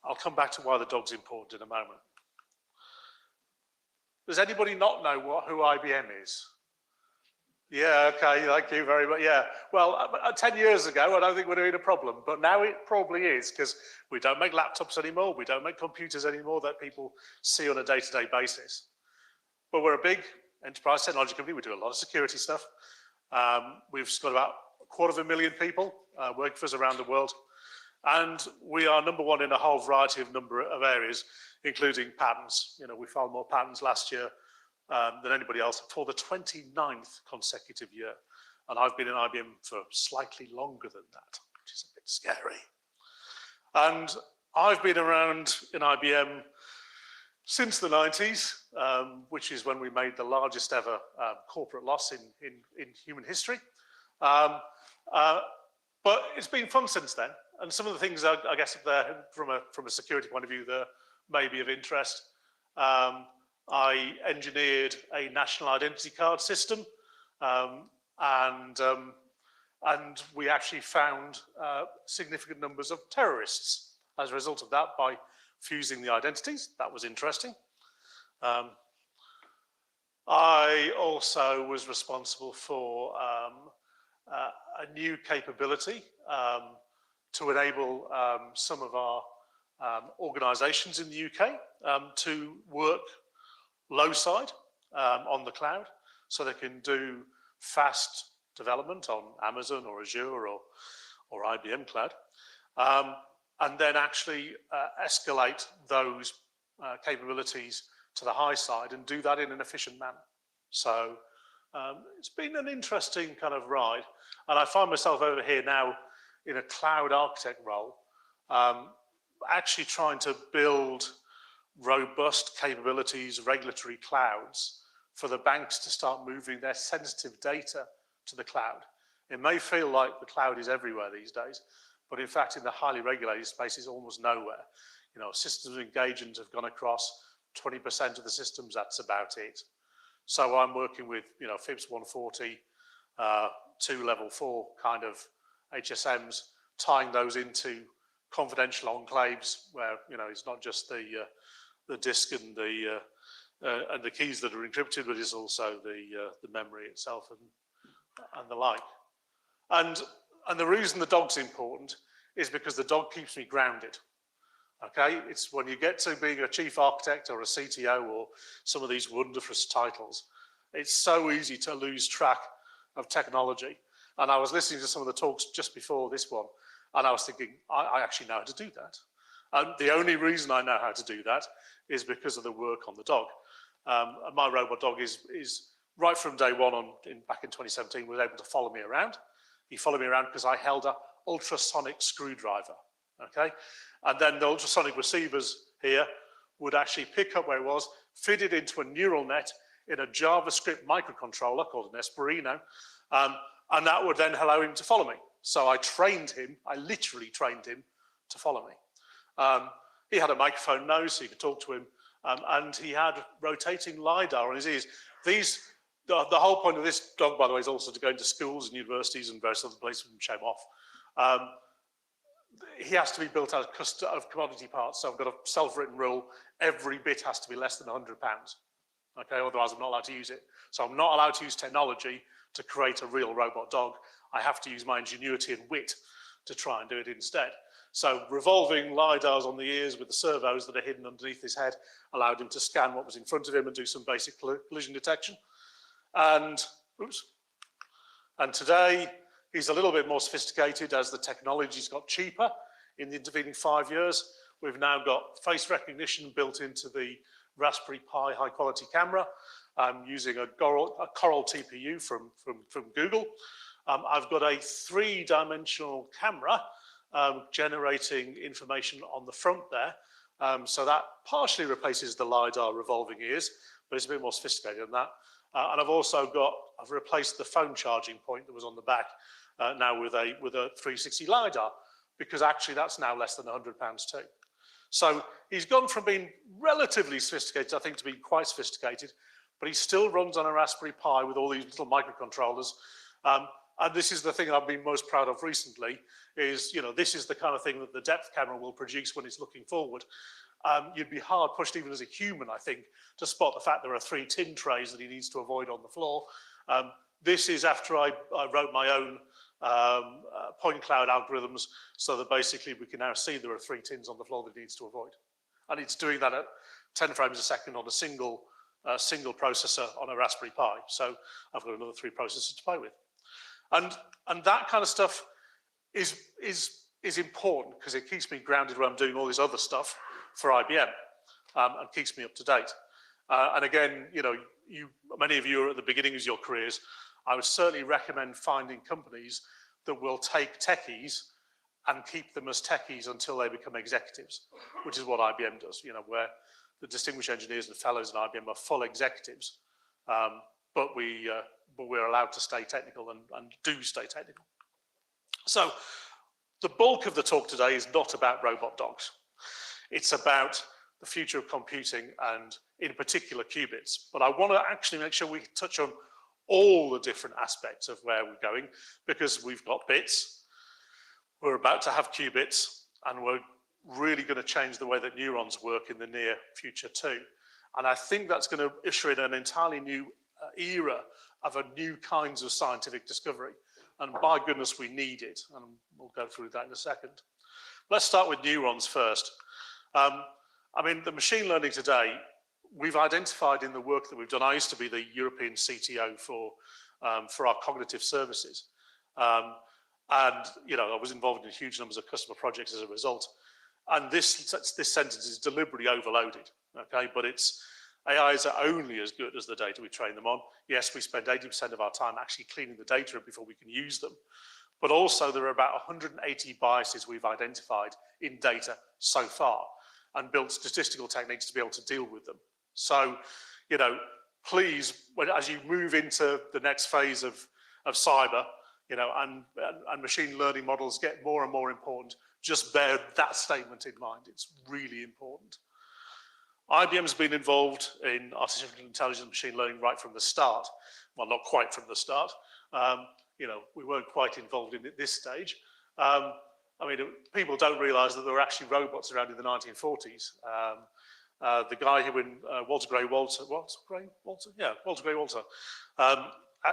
I'll come back to why the dog's important in a moment. Does anybody not know who IBM is? Yeah, okay, thank you very much. Yeah, well, 10 years ago, I don't think it would have been a problem, but now it probably is, because we don't make laptops anymore, we don't make computers anymore that people see on a day-to-day basis. But we're a big enterprise technology company, we do a lot of security stuff. We've got about 250,000 people working for us around the world, and we are number one in a whole variety of number of areas, including patents. You know, we filed more patents last year than anybody else for the 29th consecutive year. And I've been in IBM for slightly longer than that, which is a bit scary. And I've been around in IBM since the 90s, which is when we made the largest ever corporate loss in human history. But it's been fun since then. And some of the things, I guess, there from a security point of view, that may be of interest. I engineered a national identity card system, and we actually found significant numbers of terrorists as a result of that by fusing the identities. That was interesting. I also was responsible for a new capability to enable some of our organizations in the UK to work low side on the cloud, so they can do fast development on Amazon or Azure or IBM Cloud, and then actually escalate those capabilities to the high side and do that in an efficient manner. So it's been an interesting kind of ride, and I find myself over here now in a cloud architect role, actually trying to build robust capabilities, regulatory clouds for the banks to start moving their sensitive data to the cloud. It may feel like the cloud is everywhere these days, but in fact, in the highly regulated space, it's almost nowhere. You know, systems of engagement have gone across 20% of the systems, that's about it. So I'm working with, you know, FIPS 140, 2 level 4 kind of HSMs, tying those into confidential enclaves where, you know, it's not just the disk and the keys that are encrypted, but it's also the memory itself and the like. And the reason the dog's important is because the dog keeps me grounded. Okay, it's when you get to being a chief architect or a CTO or some of these wondrous titles, it's so easy to lose track of technology. And I was listening to some of the talks just before this one, and I was thinking, I actually know how to do that. And the only reason I know how to do that is because of the work on the dog. My robot dog is right from day one back in 2017, was able to follow me around. He followed me around because I held an ultrasonic screwdriver, okay? And then the ultrasonic receivers here would actually pick up where it was, fit it into a neural net in a JavaScript microcontroller called an Esperino, and that would then allow him to follow me. So I trained him, I literally trained him to follow me. He had a microphone nose, so you could talk to him, and he had rotating LiDAR on his ears. The whole point of this dog, by the way, is also to go into schools and universities and various other places and show him off. He has to be built out of commodity parts, so I've got a self-written rule, every bit has to be less than £100. Okay, otherwise I'm not allowed to use it. So I'm not allowed to use technology to create a real robot dog. I have to use my ingenuity and wit to try and do it instead. So revolving LiDARs on the ears with the servos that are hidden underneath his head allowed him to scan what was in front of him and do some basic collision detection. And today, he's a little bit more sophisticated as the technology's got cheaper. In the intervening 5 years, we've now got face recognition built into the Raspberry Pi high quality camera. I'm using a Coral TPU from Google. I've got a 3-dimensional camera generating information on the front there. So that partially replaces the LiDAR revolving ears, but it's a bit more sophisticated than that. And I've replaced the phone charging point that was on the back now with a 360 LiDAR, because actually that's now less than £100 too. So he's gone from being relatively sophisticated, I think, to being quite sophisticated, but he still runs on a Raspberry Pi with all these little microcontrollers. And this is the thing I've been most proud of recently is, this is the kind of thing that the depth camera will produce when it's looking forward. You'd be hard pushed even as a human, I think, to spot the fact there are 3 tin trays that he needs to avoid on the floor. This is after I wrote my own point cloud algorithms so that basically we can now see there are 3 tins on the floor that it needs to avoid. And it's doing that at 10 frames a second on a single processor on a Raspberry Pi. So I've got another 3 processors to play with. And that kind of stuff is important because it keeps me grounded when I'm doing all this other stuff for IBM and keeps me up to date. And again, many of you are at the beginning of your careers. I would certainly recommend finding companies that will take techies and keep them as techies until they become executives, which is what IBM does, where the distinguished engineers and fellows in IBM are full executives, but we're allowed to stay technical and do stay technical. So the bulk of the talk today is not about robot dogs. It's about the future of computing and in particular qubits. But I want to actually make sure we touch on all the different aspects of where we're going, because we've got bits, we're about to have qubits, and we're really going to change the way that neurons work in the near future too. And I think that's going to usher in an entirely new era of a new kinds of scientific discovery. And by goodness, we need it. And we'll go through that in a second. Let's start with neurons first. The machine learning today, we've identified in the work that we've done. I used to be the European CTO for our cognitive services. I was involved in huge numbers of customer projects as a result. And this sentence is deliberately overloaded, okay? But AIs are only as good as the data we train them on. Yes, we spend 80% of our time actually cleaning the data before we can use them. But also there are about 180 biases we've identified in data so far and built statistical techniques to be able to deal with them. So, please, as you move into the next phase of cyber, and machine learning models get more and more important, just bear that statement in mind. It's really important. IBM's been involved in artificial intelligence and machine learning right from the start. Well, not quite from the start. We weren't quite involved in it this stage. People don't realize that there were actually robots around in the 1940s. The guy who, Walter Gray Walter,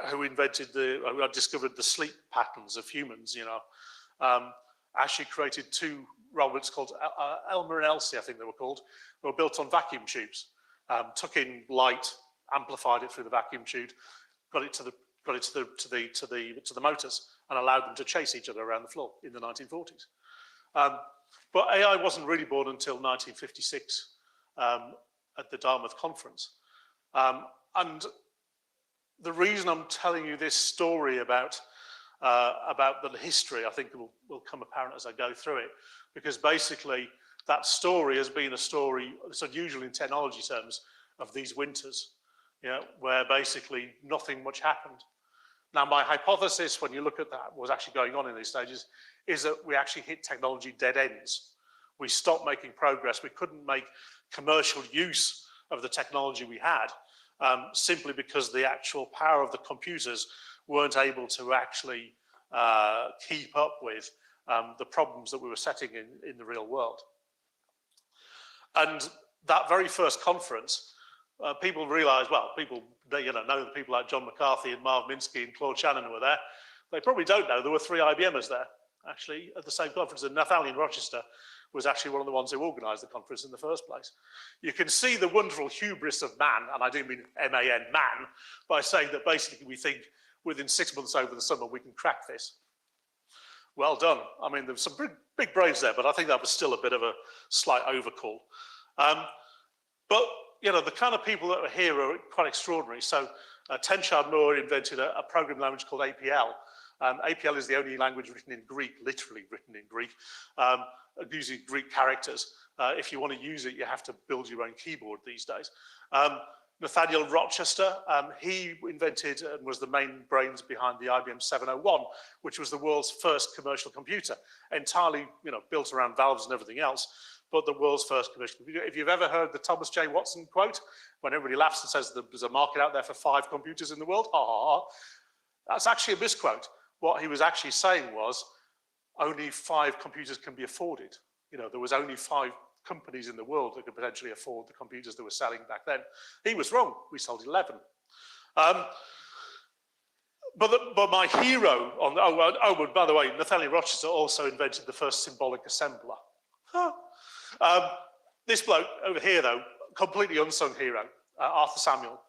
who discovered the sleep patterns of humans, actually created 2 robots called Elmer and Elsie, I think they were called. They were built on vacuum tubes, took in light, amplified it through the vacuum tube, got it to the motors, and allowed them to chase each other around the floor in the 1940s. But AI wasn't really born until 1956 at the Dartmouth conference. And the reason I'm telling you this story about the history, I think will come apparent as I go through it, because basically that story has been a story, it's unusual in technology terms, of these winters, where basically nothing much happened. Now, my hypothesis, when you look at that, what was actually going on in these stages, is that we actually hit technology dead ends. We stopped making progress. We couldn't make commercial use of the technology we had, simply because the actual power of the computers weren't able to actually keep up with the problems that we were setting in the real world. And that very first conference, people realized, know the people like John McCarthy and Marv Minsky and Claude Shannon were there. They probably don't know there were 3 IBMers there, actually, at the same conference. And Nathaniel Rochester was actually one of the ones who organized the conference in the first place. You can see the wonderful hubris of man, and I do mean M-A-N, man, by saying that basically we think within 6 months over the summer we can crack this. Well done. There's some big brains there, but I think that was still a bit of a slight overcall. But the kind of people that are here are quite extraordinary. So Tenchad Noor invented a programming language called APL. APL is the only language written in Greek, literally written in Greek, using Greek characters. If you want to use it, you have to build your own keyboard these days. Nathaniel Rochester, he invented and was the main brains behind the IBM 701, which was the world's first commercial computer, entirely built around valves and everything else, but the world's first commercial computer. If you've ever heard the Thomas J. Watson quote, when everybody laughs and says there's a market out there for 5 computers in the world, ha ha ha, that's actually a misquote. what he was actually saying was only 5 computers can be afforded. You know, there was only 5 companies in the world that could potentially afford the computers that were selling back then. He was wrong. We sold 11. But my hero on by the way, Nathaniel Rochester also invented the first symbolic assembler. This bloke over here, though, completely unsung hero, Arthur Samuel.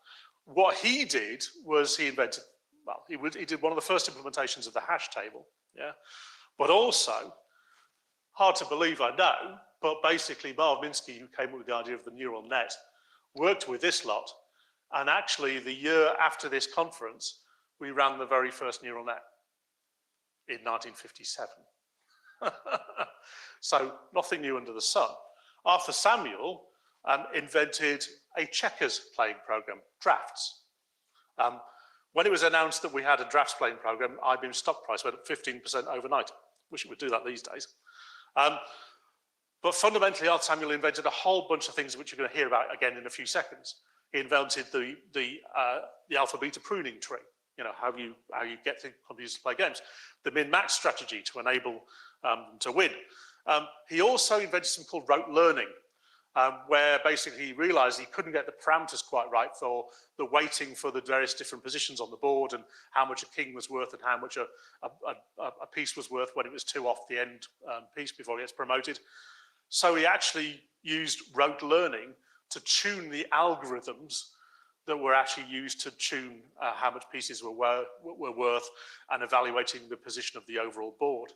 What he did was he invented, well, he did one of the first implementations of the hash table, yeah. But also, hard to believe, I know, but basically Marv Minsky, who came up with the idea of the neural net, worked with this lot, and actually the year after this conference, we ran the very first neural net in 1957. So nothing new under the sun. Arthur Samuel invented a checkers playing program, drafts. When it was announced that we had a drafts playing program, IBM stock price went up 15% overnight. Wish it would do that these days. But fundamentally, Arthur Samuel invented a whole bunch of things which you're going to hear about again in a few seconds. He invented the alpha-beta pruning tree. You know, how you get computers to play games. The min-max strategy to enable them to win. He also invented something called rote learning, where basically he realized he couldn't get the parameters quite right for the weighting for the various different positions on the board and how much a king was worth and how much a piece was worth when it was 2 off the end piece before it gets promoted. So he actually used rote learning to tune the algorithms that were actually used to tune how much pieces were worth and evaluating the position of the overall board.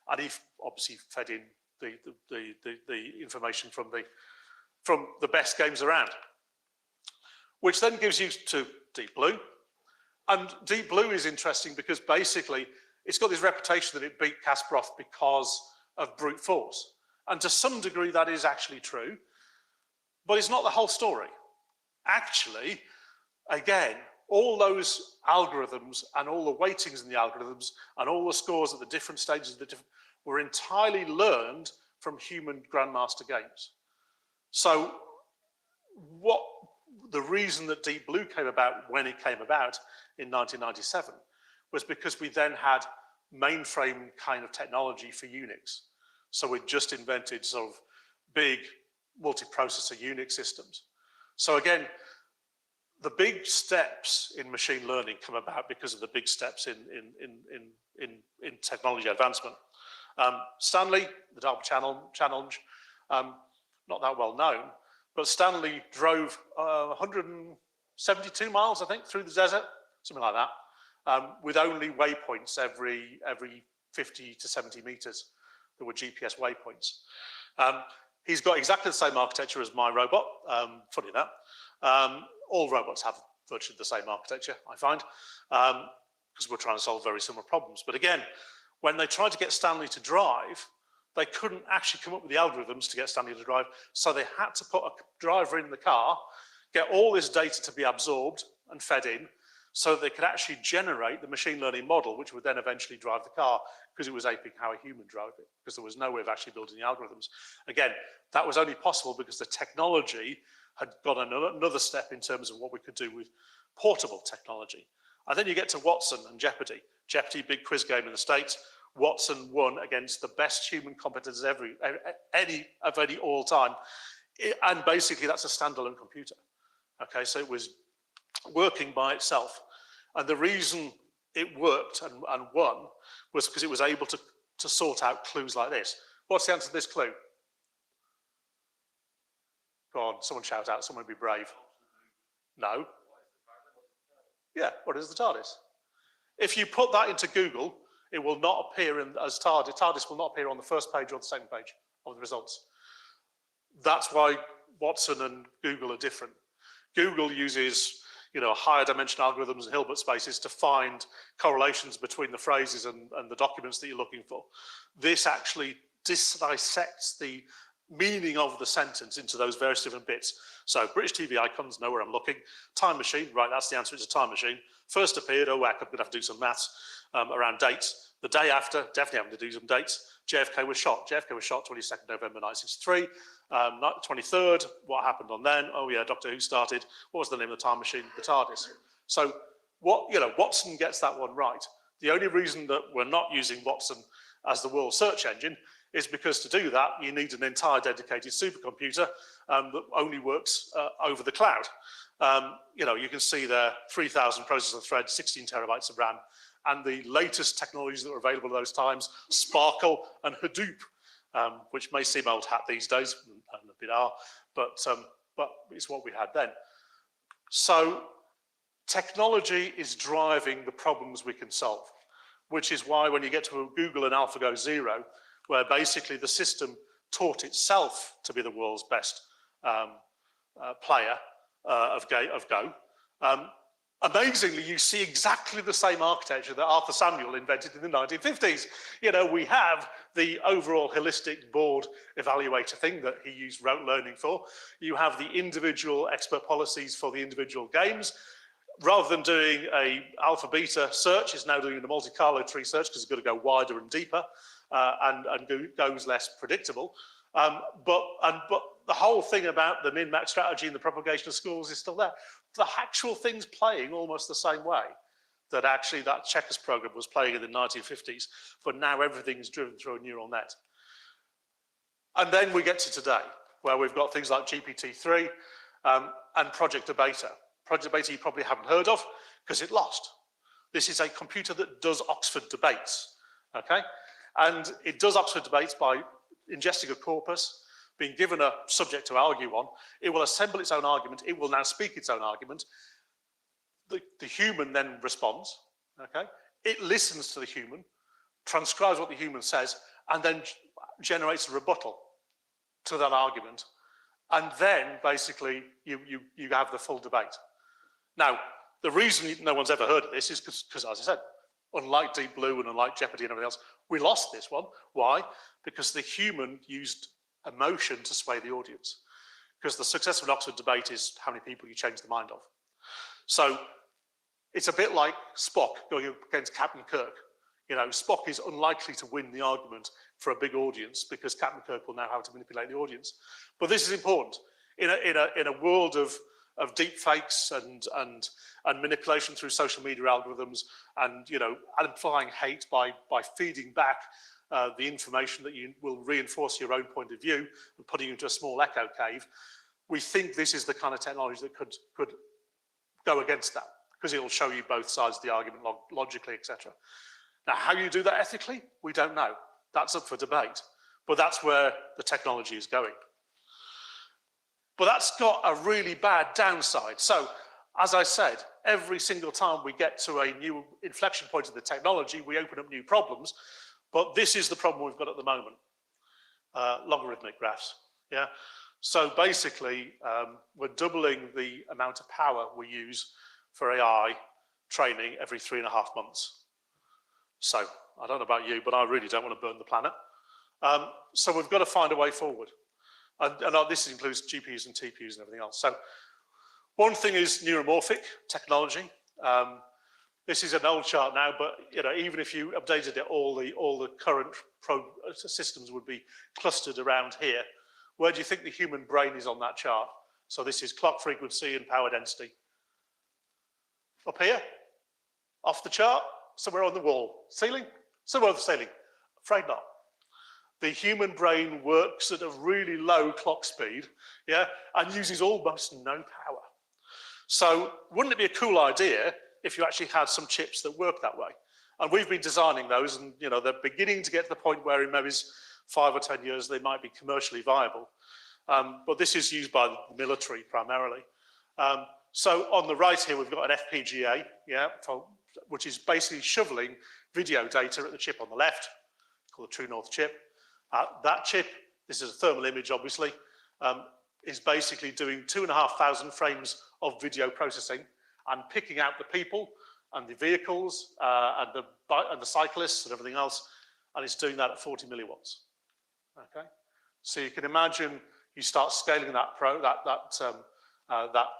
And he obviously fed in the information from the best games around, which then gives you to Deep Blue. And Deep Blue is interesting because basically it's got this reputation that it beat Kasparov because of brute force. And to some degree that is actually true, but it's not the whole story. Actually, again, all those algorithms and all the weightings in the algorithms and all the scores at the different stages of the different were entirely learned from human grandmaster games. So what the reason that Deep Blue came about when it came about in 1997 was because we then had mainframe kind of technology for Unix. So we just invented sort of big multiprocessor Unix systems. So again, the big steps in machine learning come about because of the big steps in technology advancement. Stanley, the DARPA challenge, not that well known, but Stanley drove 172 miles, I think, through the desert, something like that, with only waypoints every 50 to 70 meters. There were GPS waypoints. He's got exactly the same architecture as my robot, funny that. All robots have virtually the same architecture, I find, because we're trying to solve very similar problems. But again, when they tried to get Stanley to drive, they couldn't actually come up with the algorithms to get Stanley to drive, so they had to put a driver in the car, get all this data to be absorbed and fed in, so that they could actually generate the machine learning model, which would then eventually drive the car, because it was aping how a human drove it, because there was no way of actually building the algorithms. Again, that was only possible because the technology had got another step in terms of what we could do with portable technology. And then you get to Watson and Jeopardy. Jeopardy, big quiz game in the States. Watson won against the best human competitors of any all time. And basically that's a standalone computer. Okay, so it was working by itself. And the reason it worked and won was because it was able to sort out clues like this. What's the answer to this clue? Go on, someone shout out, someone be brave. No. Yeah, what is the TARDIS? If you put that into Google, it will not appear as TARDIS. TARDIS will not appear on the first page or the second page of the results. That's why Watson and Google are different. Google uses, you know, higher dimension algorithms and Hilbert spaces to find correlations between the phrases and the documents that you're looking for. This actually dissects the meaning of the sentence into those various different bits. So British TV icons, know where I'm looking. Time machine, right, that's the answer, it's a time machine. First appeared, oh whack, I'm gonna have to do some maths around dates. The day after, definitely having to do some dates. JFK was shot. JFK was shot 22nd November 1963. 23rd, what happened on then? Oh yeah, Doctor Who started. What was the name of the time machine? The TARDIS. So what, you know, Watson gets that one right. The only reason that we're not using Watson as the world search engine is because to do that, you need an entire dedicated supercomputer that only works over the cloud. You know, you can see there 3,000 processor threads, 16 terabytes of RAM, and the latest technologies that were available at those times, Sparkle and Hadoop, which may seem old hat these days, and a bit are, but it's what we had then. So technology is driving the problems we can solve, which is why when you get to Google and AlphaGo Zero, where basically the system taught itself to be the world's best player of Go, amazingly, you see exactly the same architecture that Arthur Samuel invented in the 1950s. You know, we have the overall holistic board evaluator thing that he used rote learning for. You have the individual expert policies for the individual games. Rather than doing a alpha beta search, it's now doing a Monte Carlo tree search because it's got to go wider and deeper and goes less predictable. But the whole thing about the min-max strategy and the propagation of schools is still there. The actual thing's playing almost the same way that actually that checkers program was playing in the 1950s, but now everything is driven through a neural net. And then we get to today, where we've got things like GPT-3 and Project Beta. Project Beta you probably haven't heard of because it lost. This is a computer that does Oxford debates, okay? And it does Oxford debates by ingesting a corpus, being given a subject to argue on. It will assemble its own argument. It will now speak its own argument. The human then responds, okay? It listens to the human, transcribes what the human says, and then generates a rebuttal to that argument. And then basically you have the full debate. Now, the reason no one's ever heard of this is because, as I said, unlike Deep Blue and unlike Jeopardy and everything else, we lost this one. Why? Because the human used emotion to sway the audience. Because the success of an Oxford debate is how many people you change the mind of. So it's a bit like Spock going up against Captain Kirk. You know, Spock is unlikely to win the argument for a big audience because Captain Kirk will know how to manipulate the audience. But this is important. In a world of deep fakes and manipulation through social media algorithms and, you know, amplifying hate by feeding back the information that you will reinforce your own point of view and putting you into a small echo cave, we think this is the kind of technology that could go against that because it will show you both sides of the argument logically, etc. Now, how you do that ethically, we don't know. That's up for debate, but that's where the technology is going. But that's got a really bad downside. So, as I said, every single time we get to a new inflection point of the technology, we open up new problems. But this is the problem we've got at the moment, logarithmic graphs. Yeah. So basically, we're doubling the amount of power we use for AI training every 3.5 months. So I don't know about you, but I really don't want to burn the planet. So we've got to find a way forward. And this includes GPUs and TPUs and everything else. So one thing is neuromorphic technology. This is an old chart now, but you know, even if you updated it, all the current systems would be clustered around here. Where do you think the human brain is on that chart? So this is clock frequency and power density. Up here, off the chart, somewhere on the wall. Ceiling? Somewhere on the ceiling. Afraid not. The human brain works at a really low clock speed, yeah, and uses almost no power. So wouldn't it be a cool idea if you actually had some chips that work that way? And we've been designing those, and you know, they're beginning to get to the point where in maybe 5 or 10 years they might be commercially viable. But this is used by the military primarily. So on the right here, we've got an FPGA, yeah, which is basically shoveling video data at the chip on the left, called the True North chip. That chip, this is a thermal image obviously, is basically doing 2,500 frames of video processing and picking out the people and the vehicles and the cyclists and everything else, and it's doing that at 40 milliwatts. Okay, so you can imagine you start scaling that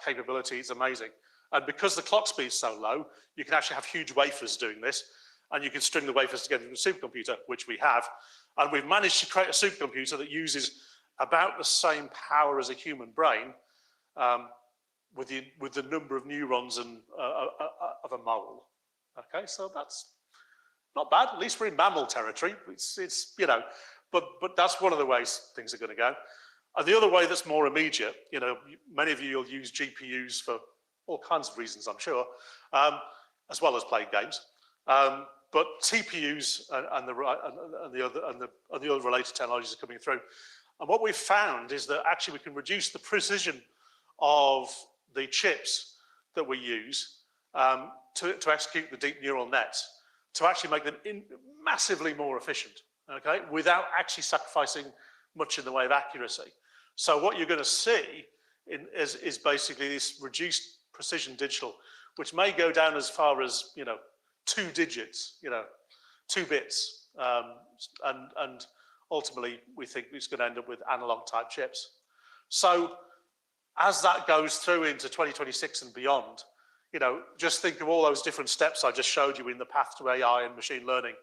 capability. It's amazing, and because the clock speed is so low, you can actually have huge wafers doing this, and you can string the wafers together in a supercomputer, which we have, and we've managed to create a supercomputer that uses about the same power as a human brain, with the number of neurons and of a mole. Okay, so that's not bad. At least we're in mammal territory. It's you know, but that's one of the ways things are going to go. And the other way that's more immediate, you know, many of you will use GPUs for all kinds of reasons, I'm sure, as well as playing games. But TPUs and the other related technologies are coming through. And what we've found is that actually we can reduce the precision of the chips that we use to execute the deep neural nets, to actually make them massively more efficient, okay, without actually sacrificing much in the way of accuracy. So what you're going to see is basically this reduced precision digital, which may go down as far as, you know, 2 digits, you know, 2 bits, and ultimately we think it's going to end up with analog type chips. So as that goes through into 2026 and beyond, you know, just think of all those different steps I just showed you in the path to AI and machine learning.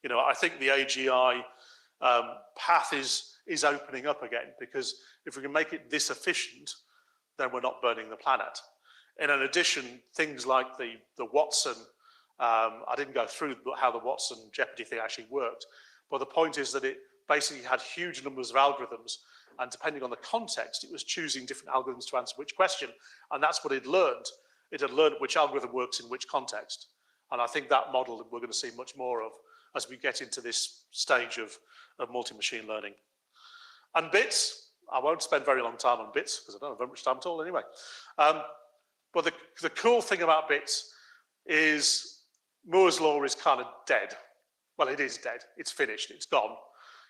You know, I think the AGI path is opening up again, because if we can make it this efficient, then we're not burning the planet. And in addition, things like the Watson, I didn't go through how the Watson Jeopardy thing actually worked, but the point is that it basically had huge numbers of algorithms, and depending on the context, it was choosing different algorithms to answer which question, and that's what it learned. It had learned which algorithm works in which context. And I think that model we're going to see much more of as we get into this stage of multi-machine learning. And bits, I won't spend very long time on bits because I don't have very much time at all anyway. But the cool thing about bits is Moore's law is kind of dead. Well, it is dead. It's finished. It's gone.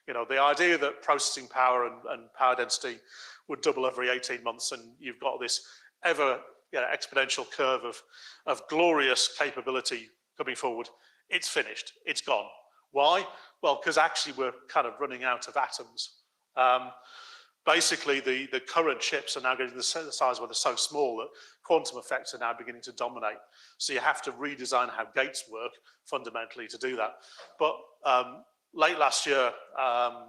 You know, the idea that processing power and power density would double every 18 months and you've got this ever exponential curve of glorious capability coming forward, it's finished. It's gone. Why? Well, because actually we're kind of running out of atoms. Basically, the current chips are now getting to the size where they're so small that quantum effects are now beginning to dominate. So you have to redesign how gates work fundamentally to do that. But late last year, I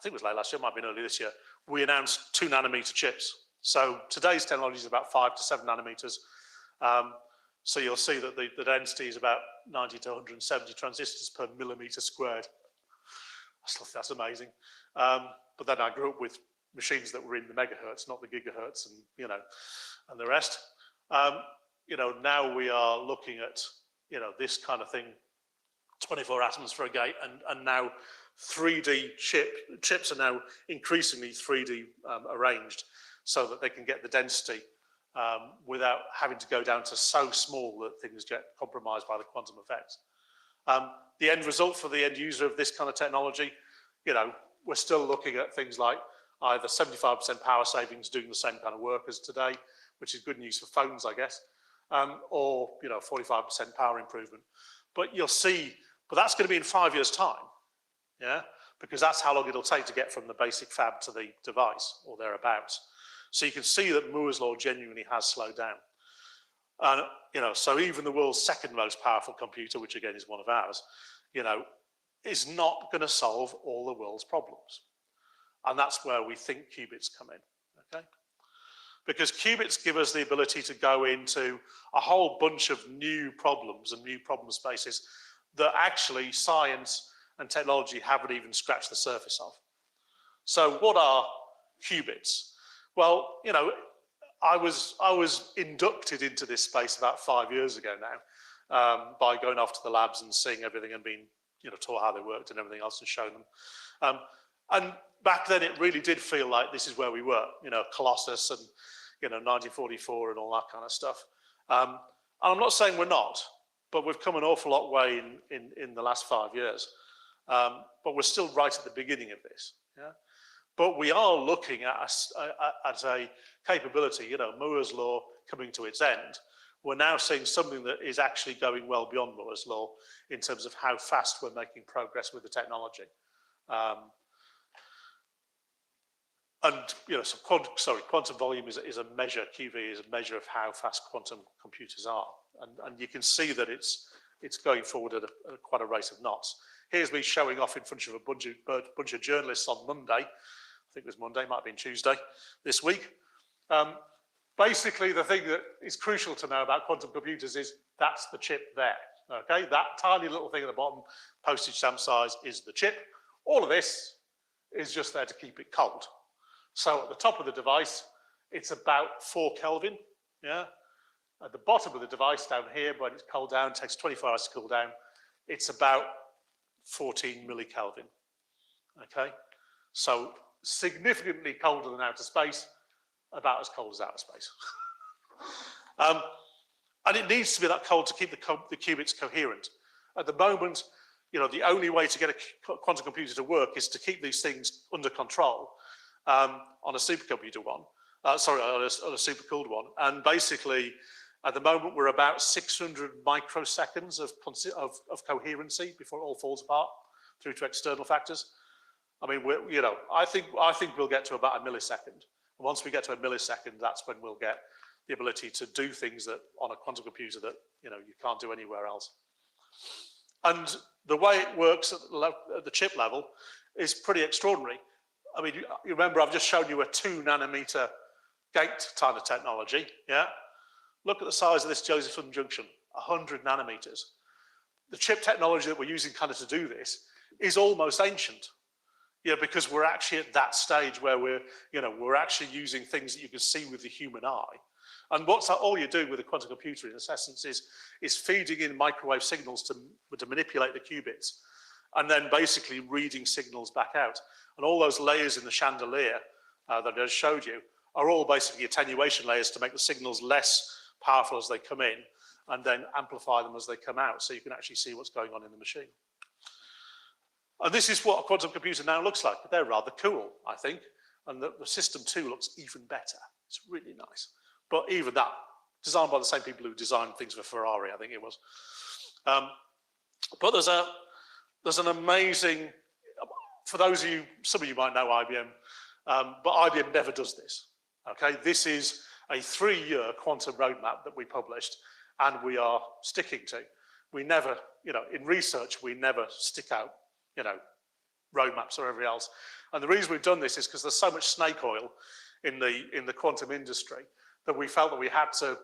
think it was late last year, it might have been early this year, we announced 2 nanometer chips. So today's technology is about 5 to 7 nanometers. So you'll see that the density is about 90 to 170 transistors per millimeter squared. I still think that's amazing. But then I grew up with machines that were in the megahertz, not the gigahertz, and you know, and the rest. You know, now we are looking at, you know, this kind of thing, 24 atoms for a gate, and now 3D chips are now increasingly 3D arranged, so that they can get the density without having to go down to so small that things get compromised by the quantum effects. The end result for the end user of this kind of technology, you know, we're still looking at things like either 75% power savings doing the same kind of work as today, which is good news for phones, I guess, or, you know, 45% power improvement. But you'll see, but that's going to be in 5 years' time, yeah, because that's how long it'll take to get from the basic fab to the device or thereabouts. So you can see that Moore's law genuinely has slowed down. And, you know, so even the world's second most powerful computer, which again is one of ours, you know, is not going to solve all the world's problems. And that's where we think qubits come in, okay? Because qubits give us the ability to go into a whole bunch of new problems and new problem spaces that actually science and technology haven't even scratched the surface of. So what are qubits? Well, you know, I was inducted into this space about 5 years ago now by going off to the labs and seeing everything and being, you know, taught how they worked and everything else and shown them. And back then it really did feel like this is where we were, you know, Colossus and, you know, 1944 and all that kind of stuff. And I'm not saying we're not, but we've come an awful lot way in the last 5 years. But we're still right at the beginning of this, yeah? But we are looking at a capability, you know, Moore's law coming to its end. We're now seeing something that is actually going well beyond Moore's law in terms of how fast we're making progress with the technology. And, you know, so quantum volume is a measure, QV is a measure of how fast quantum computers are. And you can see that it's going forward at quite a rate of knots. Here's me showing off in front of a bunch of journalists on Monday. I think it was Monday, might have been Tuesday this week. Basically, the thing that is crucial to know about quantum computers is that's the chip there. Okay, that tiny little thing at the bottom, postage stamp size, is the chip. All of this is just there to keep it cold. So at the top of the device, it's about 4 Kelvin, yeah? At the bottom of the device down here, when it's cooled down, it takes 24 hours to cool down, it's about 14 millikelvin, okay? So significantly colder than outer space, about as cold as outer space. And it needs to be that cold to keep the qubits coherent. At the moment, you know, the only way to get a quantum computer to work is to keep these things under control on a supercomputer one. On a supercooled one. And basically, at the moment, we're about 600 microseconds of coherency before it all falls apart through to external factors. I mean, I think we'll get to about a millisecond. And once we get to a millisecond, that's when we'll get the ability to do things that on a quantum computer that, you know, you can't do anywhere else. And the way it works at the chip level is pretty extraordinary. I mean, you remember I've just shown you a 2 nanometer gate kind of technology, yeah? Look at the size of this Josephson junction, 100 nanometers. The chip technology that we're using kind of to do this is almost ancient, yeah, because we're actually at that stage where we're actually using things that you can see with the human eye. And what's that, all you're doing with a quantum computer in essence is feeding in microwave signals to manipulate the qubits, and then basically reading signals back out. And all those layers in the chandelier that I just showed you are all basically attenuation layers to make the signals less powerful as they come in, and then amplify them as they come out, so you can actually see what's going on in the machine. And this is what a quantum computer now looks like. They're rather cool, I think, and the system 2 looks even better. It's really nice. But even that, designed by the same people who designed things for Ferrari, I think it was. But there's an amazing, for those of you, some of you might know IBM, but IBM never does this, okay? This is a 3-year quantum roadmap that we published and we are sticking to. We never, in research, we never stick out, roadmaps or everything else. And the reason we've done this is because there's so much snake oil in the quantum industry that we felt that we had to,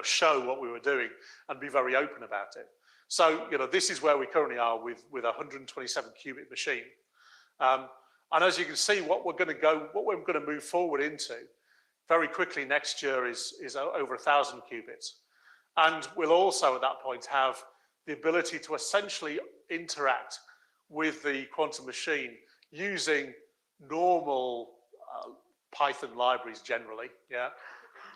show what we were doing and be very open about it. So, this is where we currently are with a 127 qubit machine. And as you can see, what we're going to move forward into very quickly next year is over 1,000 qubits. And we'll also at that point have the ability to essentially interact with the quantum machine using normal Python libraries generally, yeah,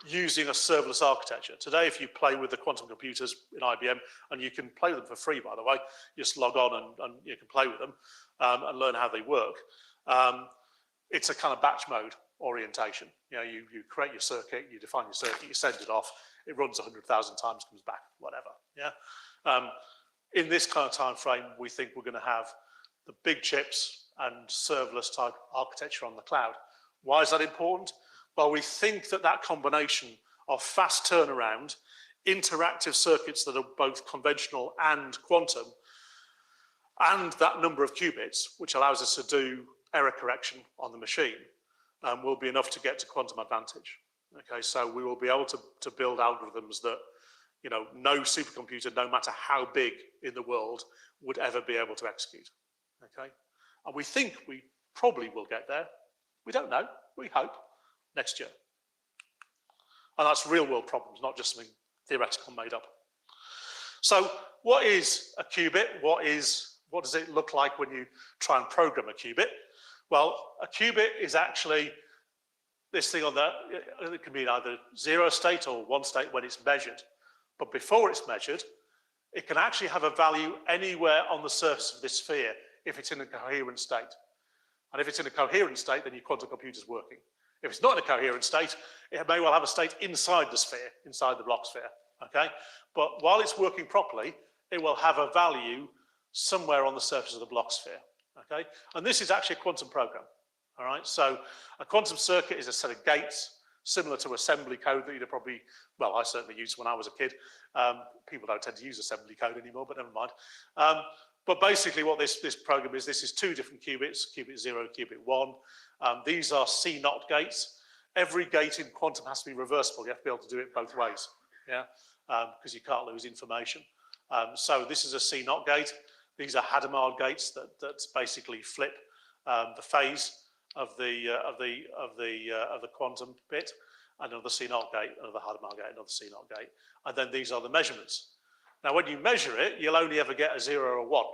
using a serverless architecture. Today, if you play with the quantum computers in IBM, and you can play them for free, by the way, you just log on and you can play with them and learn how they work. It's a kind of batch mode orientation. You create your circuit, you define your circuit, you send it off, it runs 100,000 times, comes back, whatever, yeah? In this kind of time frame, we think we're going to have the big chips and serverless type architecture on the cloud. Why is that important? Well, we think that combination of fast turnaround, interactive circuits that are both conventional and quantum, and that number of qubits, which allows us to do error correction on the machine, will be enough to get to quantum advantage. Okay, so we will be able to build algorithms that, no supercomputer, no matter how big in the world, would ever be able to execute. Okay, and we think we probably will get there. We don't know, we hope, next year. And that's real world problems, not just something theoretical made up. So what is a qubit? What does it look like when you try and program a qubit? Well, a qubit is actually this thing it can be either 0 state or 1 state when it's measured. But before it's measured, it can actually have a value anywhere on the surface of this sphere if it's in a coherent state. And if it's in a coherent state, then your quantum computer's working. If it's not in a coherent state, it may well have a state inside the sphere, inside the block sphere, okay? But while it's working properly, it will have a value somewhere on the surface of the block sphere, okay? And this is actually a quantum program, all right? So a quantum circuit is a set of gates similar to assembly code that you'd probably, well, I certainly used when I was a kid. People don't tend to use assembly code anymore, but never mind. But basically what this program is, this is 2 different qubits, qubit 0, qubit 1. These are C0 gates. Every gate in quantum has to be reversible. You have to be able to do it both ways, yeah, because you can't lose information. So this is a C0 gate. These are Hadamard gates that basically flip the phase of the quantum bit. Another C0 gate, another Hadamard gate, another C0 gate, and then these are the measurements. Now, when you measure it, you'll only ever get a 0 or a 1.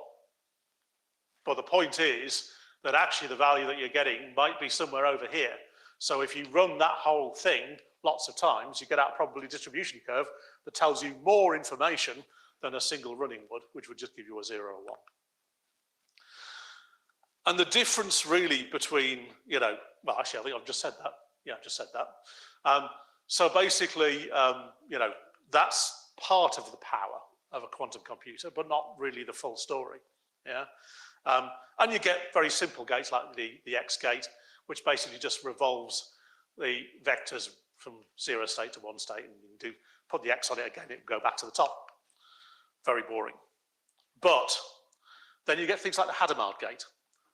But the point is that actually the value that you're getting might be somewhere over here. So if you run that whole thing lots of times, you get out a probability distribution curve that tells you more information than a single running would, which would just give you a 0 or 1. And the difference really between, well, actually, I think I've just said that. Yeah, I've just said that. So basically, that's part of the power of a quantum computer, but not really the full story. Yeah. And you get very simple gates like the X gate, which basically just revolves the vectors from 0 state to 1 state, and you can put the X on it again, it will go back to the top. Very boring. But then you get things like the Hadamard gate.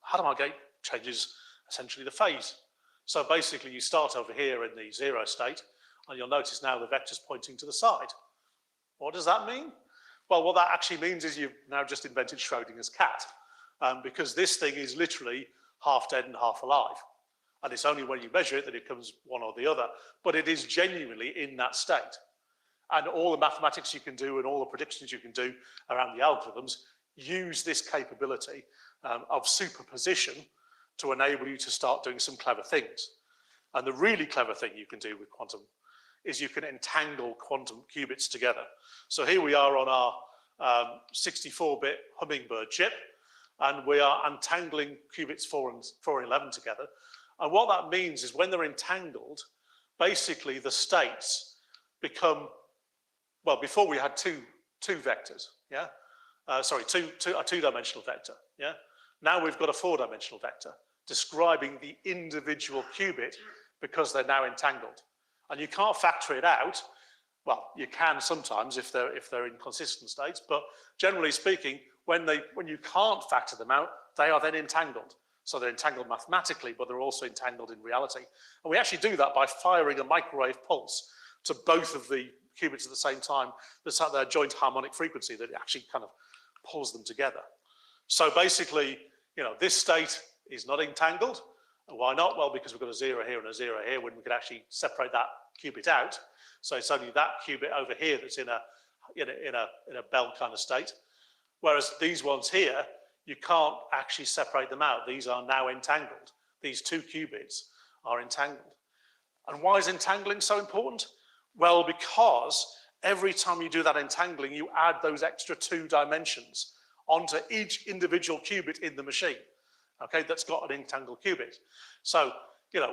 Hadamard gate changes essentially the phase. So basically you start over here in the 0 state, and you'll notice now the vector's pointing to the side. What does that mean? Well, what that actually means is you've now just invented Schrodinger's cat, because this thing is literally half dead and half alive. And it's only when you measure it that it comes one or the other, but it is genuinely in that state. And all the mathematics you can do and all the predictions you can do around the algorithms use this capability of superposition to enable you to start doing some clever things. And the really clever thing you can do with quantum is you can entangle quantum qubits together. So here we are on our 64-bit Hummingbird chip, and we are untangling qubits 4 and 11 together. And what that means is when they're entangled, basically the states become, well, before we had two vectors, yeah? A two-dimensional vector, yeah? Now we've got a 4-dimensional vector describing the individual qubit because they're now entangled. And you can't factor it out. Well, you can sometimes if they're in consistent states, but generally speaking, when you can't factor them out, they are then entangled. So they're entangled mathematically, but they're also entangled in reality. And we actually do that by firing a microwave pulse to both of the qubits at the same time. That's at their joint harmonic frequency that actually kind of pulls them together. So basically, this state is not entangled. And why not? Well, because we've got a 0 here and a 0 here when we could actually separate that qubit out. So it's only that qubit over here that's in a bell kind of state. Whereas these ones here, you can't actually separate them out. These are now entangled. These two qubits are entangled. And why is entangling so important? Well, because every time you do that entangling, you add those extra 2 dimensions onto each individual qubit in the machine, okay, that's got an entangled qubit. So,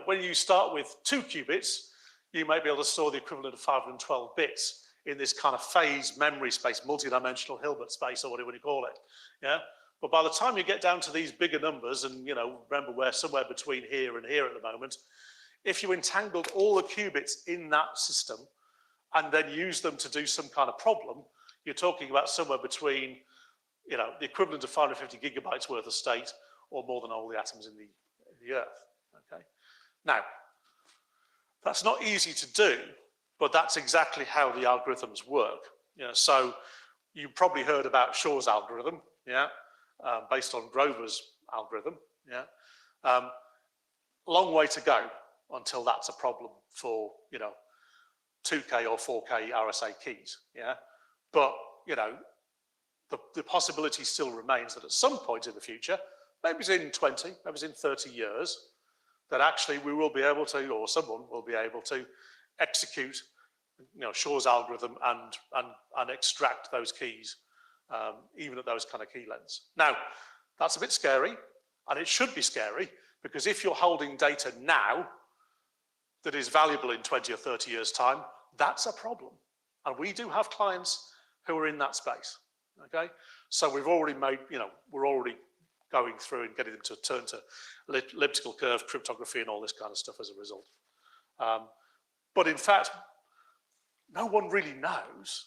when you start with 2 qubits, you may be able to store the equivalent of 512 bits in this kind of phase memory space, multi-dimensional Hilbert space, or whatever you call it, yeah? But by the time you get down to these bigger numbers, and remember we're somewhere between here and here at the moment, if you entangled all the qubits in that system and then use them to do some kind of problem, you're talking about somewhere between, the equivalent of 550 gigabytes worth of state or more than all the atoms in the Earth, okay? Now, that's not easy to do, but that's exactly how the algorithms work. So you probably heard about Shor's algorithm, yeah? Based on Grover's algorithm, yeah. Long way to go until that's a problem for 2K or 4K RSA keys, yeah. But the possibility still remains that at some point in the future, maybe it's in 20, maybe it's in 30 years, that actually we will be able to, or someone will be able to execute, Shor's algorithm and extract those keys. Even at those kind of key lengths. Now, that's a bit scary, and it should be scary, because if you're holding data now that is valuable in 20 or 30 years' time, that's a problem. And we do have clients who are in that space, okay? So we've already made, we're already going through and getting them to turn to elliptical curve cryptography and all this kind of stuff as a result. But in fact, no one really knows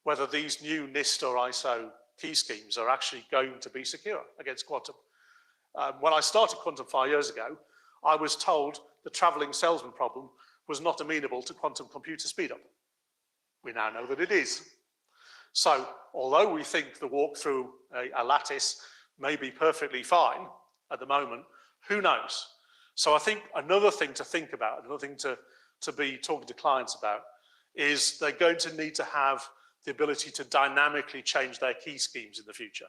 whether these new NIST or ISO key schemes are actually going to be secure against quantum. When I started quantum 5 years ago, I was told the traveling salesman problem was not amenable to quantum computer speedup. We now know that it is. So although we think the walk through a lattice may be perfectly fine at the moment, who knows? So I think another thing to think about, another thing to be talking to clients about, is they're going to need to have the ability to dynamically change their key schemes in the future.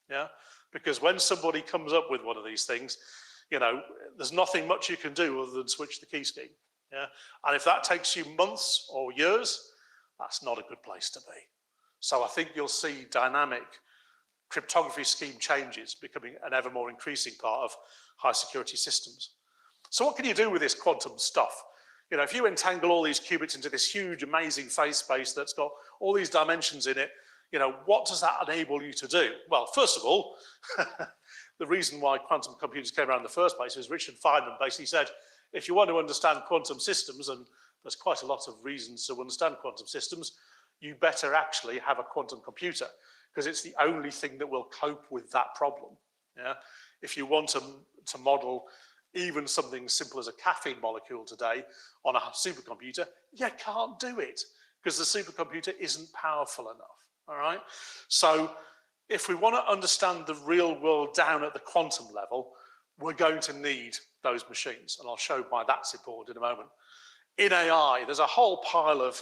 Yeah, because when somebody comes up with one of these things, you know, there's nothing much you can do other than switch the key scheme. Yeah, and if that takes you months or years, that's not a good place to be. So I think you'll see dynamic cryptography scheme changes becoming an ever more increasing part of high security systems. So what can you do with this quantum stuff? You know, if you entangle all these qubits into this huge, amazing phase space that's got all these dimensions in it, you know, what does that enable you to do? Well, first of all, the reason why quantum computers came around in the first place is Richard Feynman basically said, if you want to understand quantum systems, and there's quite a lot of reasons to understand quantum systems, you better actually have a quantum computer, because it's the only thing that will cope with that problem. Yeah? If you want to model even something simple as a caffeine molecule today on a supercomputer, you can't do it, because the supercomputer isn't powerful enough. All right? So if we want to understand the real world down at the quantum level, we're going to need those machines, and I'll show why that's important in a moment. In AI, there's a whole pile of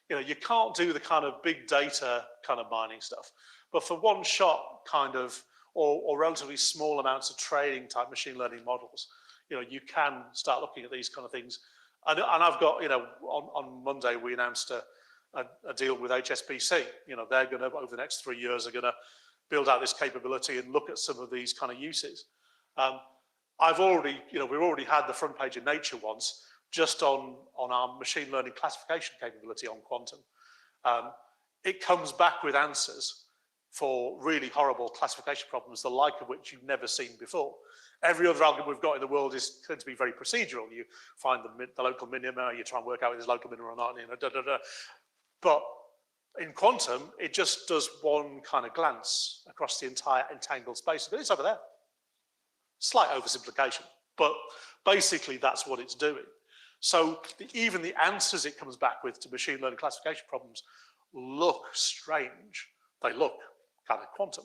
you know, you can't do the kind of big data kind of mining stuff, but for one shot kind of, or relatively small amounts of training type machine learning models, you know, you can start looking at these kind of things. And I've got, you know, on Monday we announced a deal with HSBC. You know, they're going to, over the next 3 years, are going to build out this capability and look at some of these kind of uses. I've already, you know, we've already had the front page of Nature once, just on our machine learning classification capability on quantum. It comes back with answers for really horrible classification problems, the like of which you've never seen before. Every other algorithm we've got in the world is tends to be very procedural. You find the local minima, you try and work out if there's local minima or not, you know, But in quantum, it just does one kind of glance across the entire entangled space. It's over there. Slight oversimplification, but basically that's what it's doing. So even the answers it comes back with to machine learning classification problems look strange. They look kind of quantum.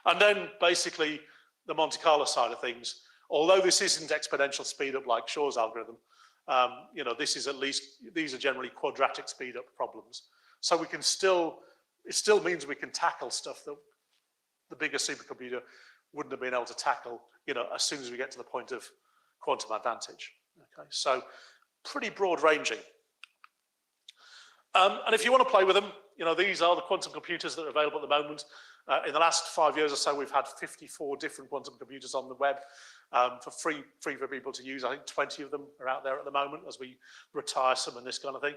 And then basically the Monte Carlo side of things, although this isn't exponential speed up like Shor's algorithm, you know, this is at least, these are generally quadratic speed up problems. So we can still, it still means we can tackle stuff that the bigger supercomputer wouldn't have been able to tackle, you know, as soon as we get to the point of quantum advantage. Okay, so pretty broad ranging. And if you want to play with them, you know, these are the quantum computers that are available at the moment. In the last 5 years or so, we've had 54 different quantum computers on the web for free for people to use. I think 20 of them are out there at the moment as we retire some and this kind of thing.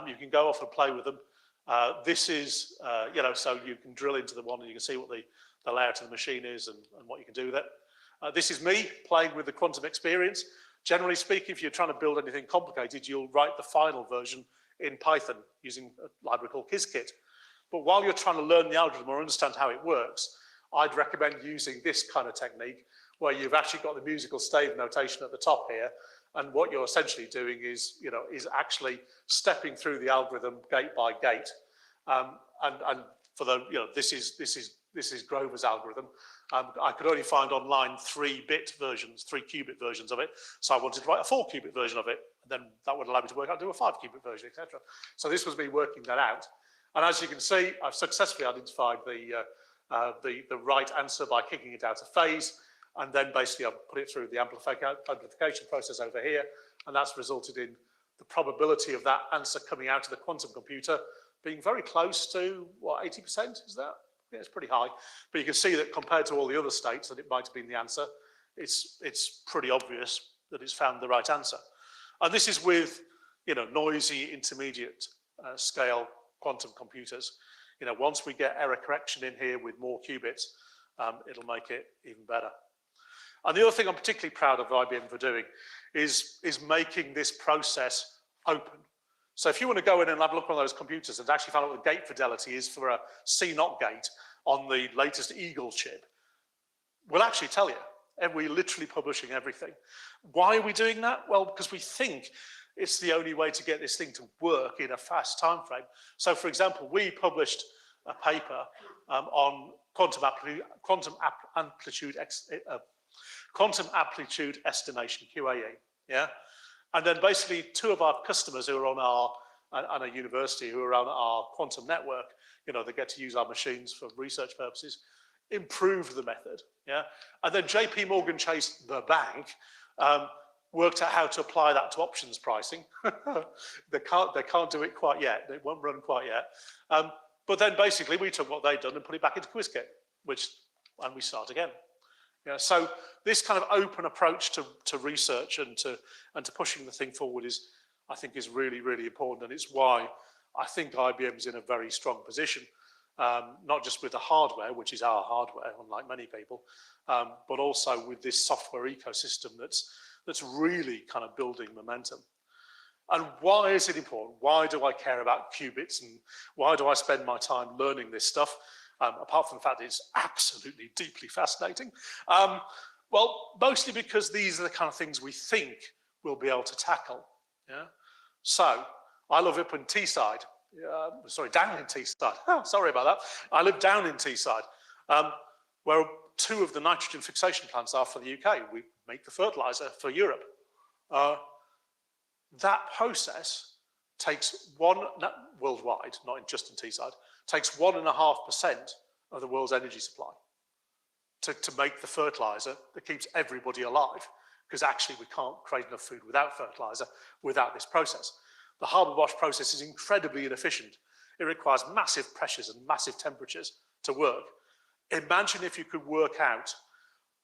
You can go off and play with them. This is, you know, so you can drill into the one and you can see what the layout of the machine is and what you can do with it. This is me playing with the quantum experience. Generally speaking, if you're trying to build anything complicated, you'll write the final version in Python using a library called Qiskit. But while you're trying to learn the algorithm or understand how it works, I'd recommend using this kind of technique where you've actually got the musical stave notation at the top here. And what you're essentially doing is, you know, is actually stepping through the algorithm gate by gate. And for the, you know, this is Grover's algorithm. I could only find online 3-bit versions, 3-qubit versions of it. So I wanted to write a 4-qubit version of it. And then that would allow me to work out, do a 5-qubit version, etc. So this was me working that out. And as you can see, I've successfully identified the right answer by kicking it out of phase. And then basically I've put it through the amplification process over here. And that's resulted in the probability of that answer coming out of the quantum computer being very close to, what, 80%, is that? Yeah, it's pretty high. But you can see that compared to all the other states that it might have been the answer, it's pretty obvious that it's found the right answer. And this is with, you know, noisy intermediate scale quantum computers. You know, once we get error correction in here with more qubits, it'll make it even better. And the other thing I'm particularly proud of IBM for doing is making this process open. So if you want to go in and have a look at one of those computers and actually find out what the gate fidelity is for a C0 gate on the latest Eagle chip, we'll actually tell you. And we're literally publishing everything. Why are we doing that? Well, because we think it's the only way to get this thing to work in a fast time frame. So for example, we published a paper on quantum amplitude estimation, QAE, yeah? And then basically 2 of our customers who are on our, a university who are on our quantum network, you know, they get to use our machines for research purposes, improved the method, yeah? And then JP Morgan Chase, the bank, worked out how to apply that to options pricing. They can't do it quite yet. They won't run quite yet. But then basically we took what they'd done and put it back into QuizKit, and we start again. Yeah, so this kind of open approach to research and to pushing the thing forward I think is really, really important, and it's why I think IBM is in a very strong position, not just with the hardware, which is our hardware, unlike many people, but also with this software ecosystem that's really kind of building momentum. And why is it important? Why do I care about qubits, and why do I spend my time learning this stuff? Apart from the fact that it's absolutely deeply fascinating. Well, mostly because these are the kind of things we think we'll be able to tackle. Yeah. So I live up in Teesside. Down in Teesside. Oh, sorry about that. I live down in Teesside, where 2 of the nitrogen fixation plants are for the UK. We make the fertilizer for Europe. That process takes worldwide, not just in Teesside, takes 1.5% of the world's energy supply to make the fertilizer that keeps everybody alive, because actually we can't create enough food without fertilizer, without this process. The Haber-Bosch process is incredibly inefficient. It requires massive pressures and massive temperatures to work. Imagine if you could work out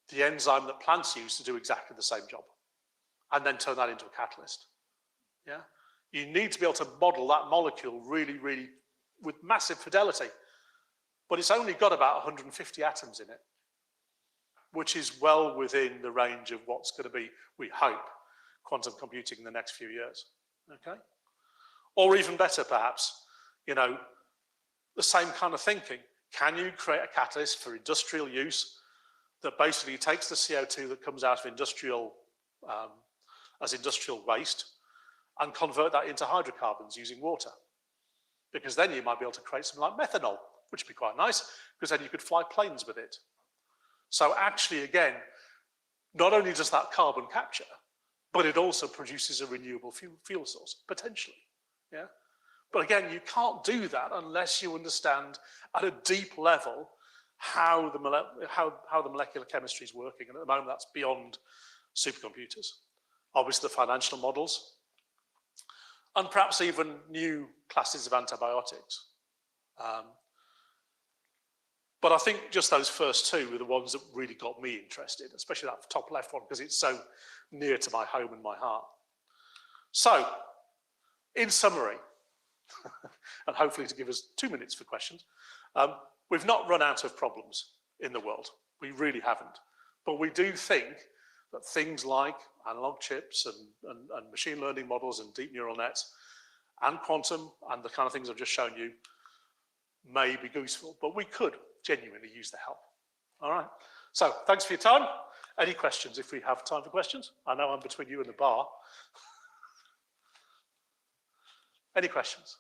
the enzyme that plants use to do exactly the same job, and then turn that into a catalyst. Yeah? You need to be able to model that molecule really, really with massive fidelity. But it's only got about 150 atoms in it, which is well within the range of what's going to be, we hope, quantum computing in the next few years. Okay? Or even better, perhaps, you know, the same kind of thinking. Can you create a catalyst for industrial use that basically takes the CO2 that comes out of industrial, as industrial waste, and convert that into hydrocarbons using water? Because then you might be able to create something like methanol, which would be quite nice, because then you could fly planes with it. So actually, again, not only does that carbon capture, but it also produces a renewable fuel source, potentially. Yeah? But again, you can't do that unless you understand at a deep level how the molecular chemistry is working. And at the moment, that's beyond supercomputers. Obviously, the financial models, and perhaps even new classes of antibiotics. But I think just those first 2 were the ones that really got me interested, especially that top left one, because it's so near to my home and my heart. So, in summary, and hopefully to give us 2 minutes for questions, we've not run out of problems in the world. We really haven't. But we do think that things like analog chips and machine learning models and deep neural nets and quantum and the kind of things I've just shown you may be useful, but we could genuinely use the help. All right. So thanks for your time. Any questions if we have time for questions? I know I'm between you and the bar. Any questions?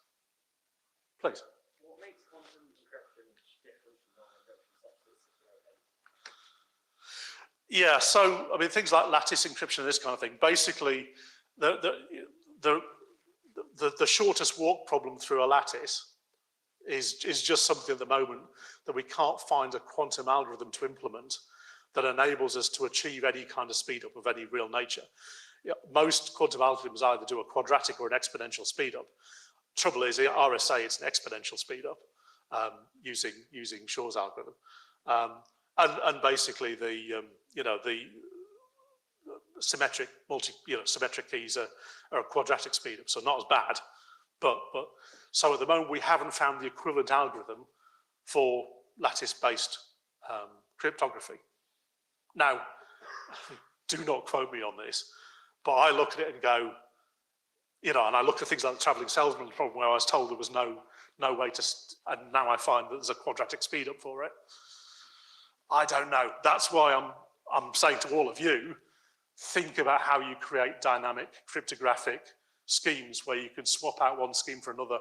Please. What makes quantum encryption different from non-encryption software? Yeah, so I mean things like lattice encryption and this kind of thing. Basically, the shortest walk problem through a lattice is just something at the moment that we can't find a quantum algorithm to implement that enables us to achieve any kind of speed up of any real nature. Yeah, most quantum algorithms either do a quadratic or an exponential speed up. Trouble is, in RSA, it's an exponential speed up using Shor's algorithm, and basically the symmetric symmetric keys are a quadratic speed up, so not as bad, but so at the moment we haven't found the equivalent algorithm for lattice-based cryptography. Now, do not quote me on this, but I look at it and go, and I look at things like the traveling salesman problem where I was told there was no way to, and now I find that there's a quadratic speed up for it. I don't know. That's why I'm saying to all of you, think about how you create dynamic cryptographic schemes where you can swap out one scheme for another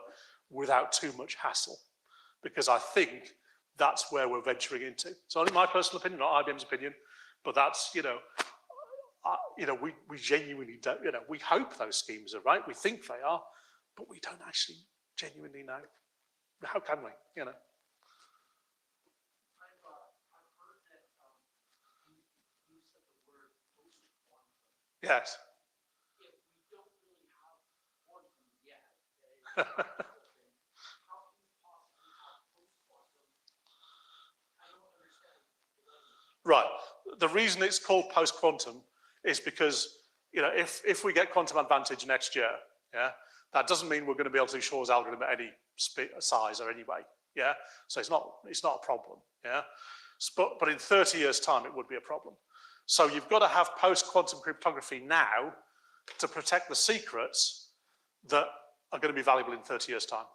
without too much hassle, because I think that's where we're venturing into. It's only my personal opinion, not IBM's opinion, but that's, we genuinely don't, we hope those schemes are right, we think they are, but we don't actually genuinely know. How can we, I've heard that you said the word post-quantum. Yes. If we don't really have quantum yet, how can you possibly have post-quantum? I don't understand. Right. The reason it's called post-quantum is because, if we get quantum advantage next year, that doesn't mean we're going to be able to do Shor's algorithm at any size or any way, So it's not a problem, But in 30 years' time, it would be a problem. So you've got to have post-quantum cryptography now to protect the secrets that are going to be valuable in 30 years' time,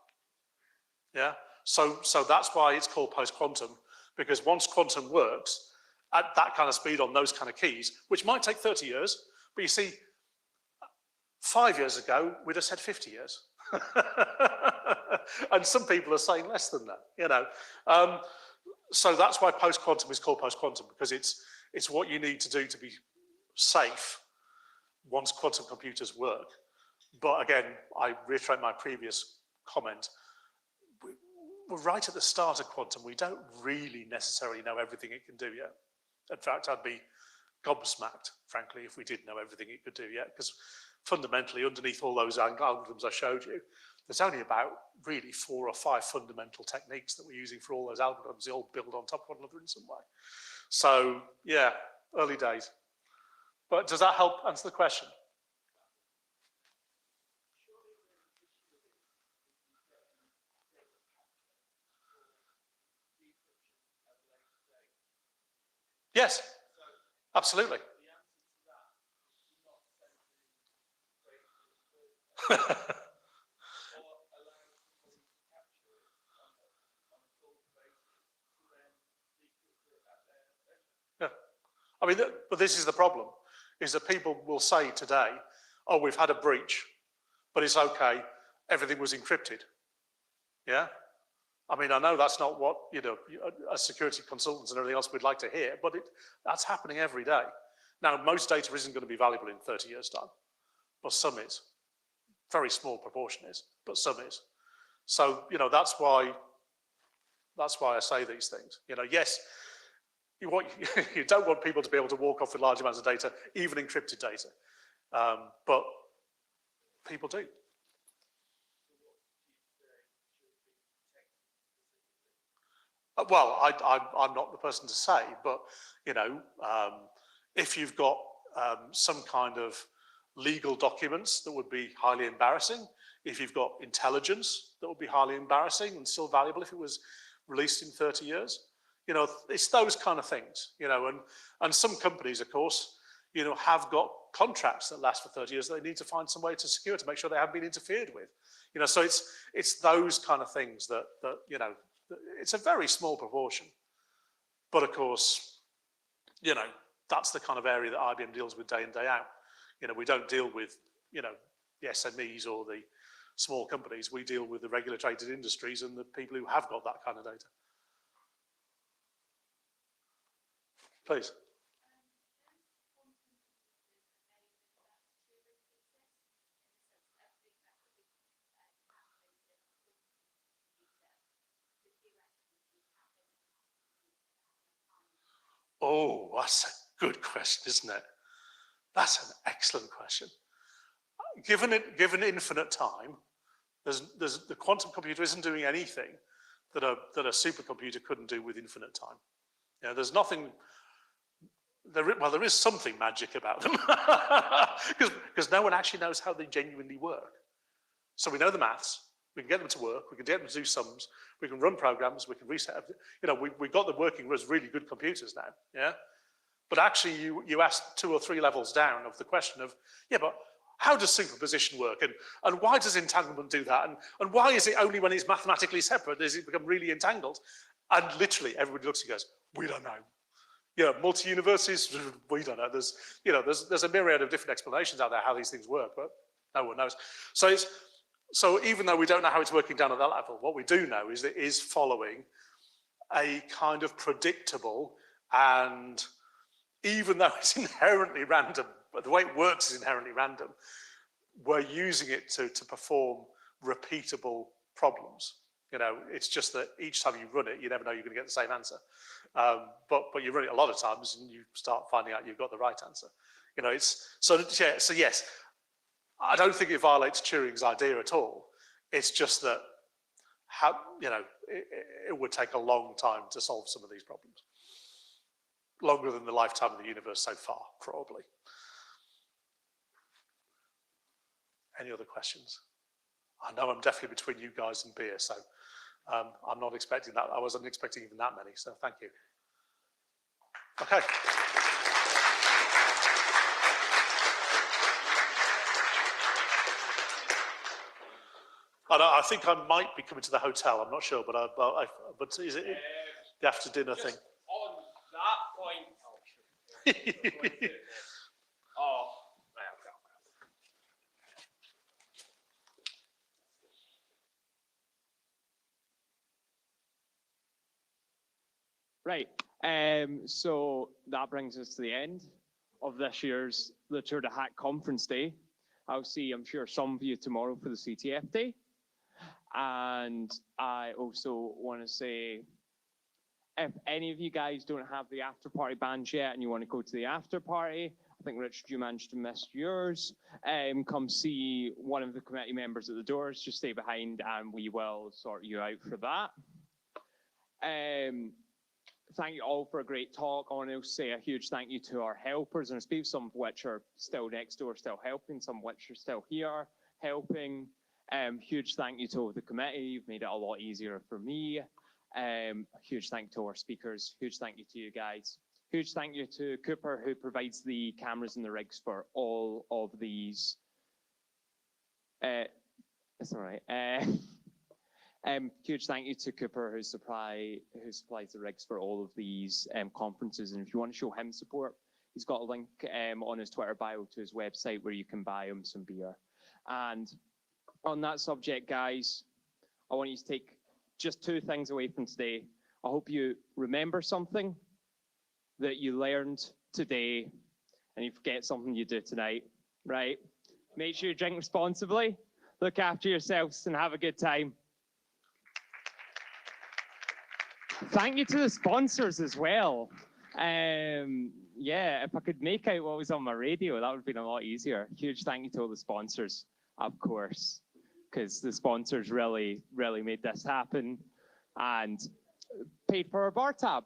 So that's why it's called post-quantum, because once quantum works at that kind of speed on those kind of keys, which might take 30 years, but you see, 5 years ago, we'd have said 50 years. And some people are saying less than that, So that's why post-quantum is called post-quantum, because it's what you need to do to be safe once quantum computers work. But again, I reiterate my previous comment, we're right at the start of quantum. We don't really necessarily know everything it can do yet. In fact, I'd be gobsmacked, frankly, if we did know everything it could do yet, because fundamentally, underneath all those algorithms I showed you, there's only about really 4 or 5 fundamental techniques that we're using for all those algorithms. They all build on top of one another in some way. So, yeah, early days. But does that help answer the question? Yes, absolutely. Yeah. I mean, but this is the problem, is that people will say today, oh, we've had a breach, but it's okay, everything was encrypted. Yeah? I mean, I know that's not what, as security consultants and everything else we'd like to hear, but that's happening every day. Now, most data isn't going to be valuable in 30 years' time, but some is. Very small proportion is, but some is. So, that's why I say these things. Yes, you don't want people to be able to walk off with large amounts of data, even encrypted data, but people do. Well, I'm not the person to say, but if you've got some kind of legal documents that would be highly embarrassing, if you've got intelligence that would be highly embarrassing and still valuable if it was released in 30 years, it's those kind of things, and some companies, of course, have got contracts that last for 30 years that they need to find some way to secure to make sure they haven't been interfered with, so it's those kind of things that it's a very small proportion, but of course, that's the kind of area that IBM deals with day in, day out. We don't deal with, the SMEs or the small companies. We deal with the regulated industries and the people who have got that kind of data. Please. Oh, that's a good question, isn't it? That's an excellent question. Given infinite time, the quantum computer isn't doing anything that a supercomputer couldn't do with infinite time. There's nothing. There is something magic about them, because no one actually knows how they genuinely work. So we know the maths. We can get them to work. We can get them to do sums. We can run programs. We can reset everything. We've got them working as really good computers now. Yeah. But actually, you ask 2 or 3 levels down of the question of, but how does superposition work? And why does entanglement do that? And why is it only when it's mathematically separate does it become really entangled? And literally, everybody looks and goes, we don't know. Multi-universes, we don't know. There's a myriad of different explanations out there how these things work, but No one knows. So even though we don't know how it's working down at that level, what we do know is that it is following a kind of predictable, and even though it's inherently random, but the way it works is inherently random, we're using it to perform repeatable problems. You know, it's just that each time you run it, you never know you're going to get the same answer. But you run it a lot of times and you start finding out you've got the right answer. You know, so yes, I don't think it violates Turing's idea at all. It's just that it would take a long time to solve some of these problems. Longer than the lifetime of the universe so far, probably. Any other questions? I know I'm definitely between you guys and beer, so I'm not expecting that. I wasn't expecting even that many, so thank you. Okay. I think I might be coming to the hotel. I'm not sure, but is it the after dinner thing? On that point, Right, so that brings us to the end of this year's the Tour de Hack Conference Day. I'll see, I'm sure, some of you tomorrow for the CTF Day. And I also want to say, if any of you guys don't have the after party band yet and you want to go to the after party, I think Richard, you managed to miss yours. Come see one of the committee members at the doors. Just stay behind and we will sort you out for that. Thank you all for a great talk. I want to say a huge thank you to our helpers, and I suppose some of which are still next door, still helping, some of which are still here helping. Huge thank you to the committee. You've made it a lot easier for me. A huge thank you to our speakers. Huge thank you to you guys. Huge thank you to Cooper, who provides the cameras and the rigs for all of these. It's all right. Huge thank you to Cooper, who supplies the rigs for all of these conferences. And if you want to show him support, he's got a link on his Twitter bio to his website where you can buy him some beer. And on that subject, guys, I want you to take just two things away from today. I hope you remember something that you learned today, and you forget something you do tonight, right? Make sure you drink responsibly, look after yourselves, and have a good time. Thank you to the sponsors as well. Yeah, if I could make out what was on my radio, that would have been a lot easier. Huge thank you to all the sponsors, of course, because the sponsors really made this happen and paid for our bar tab.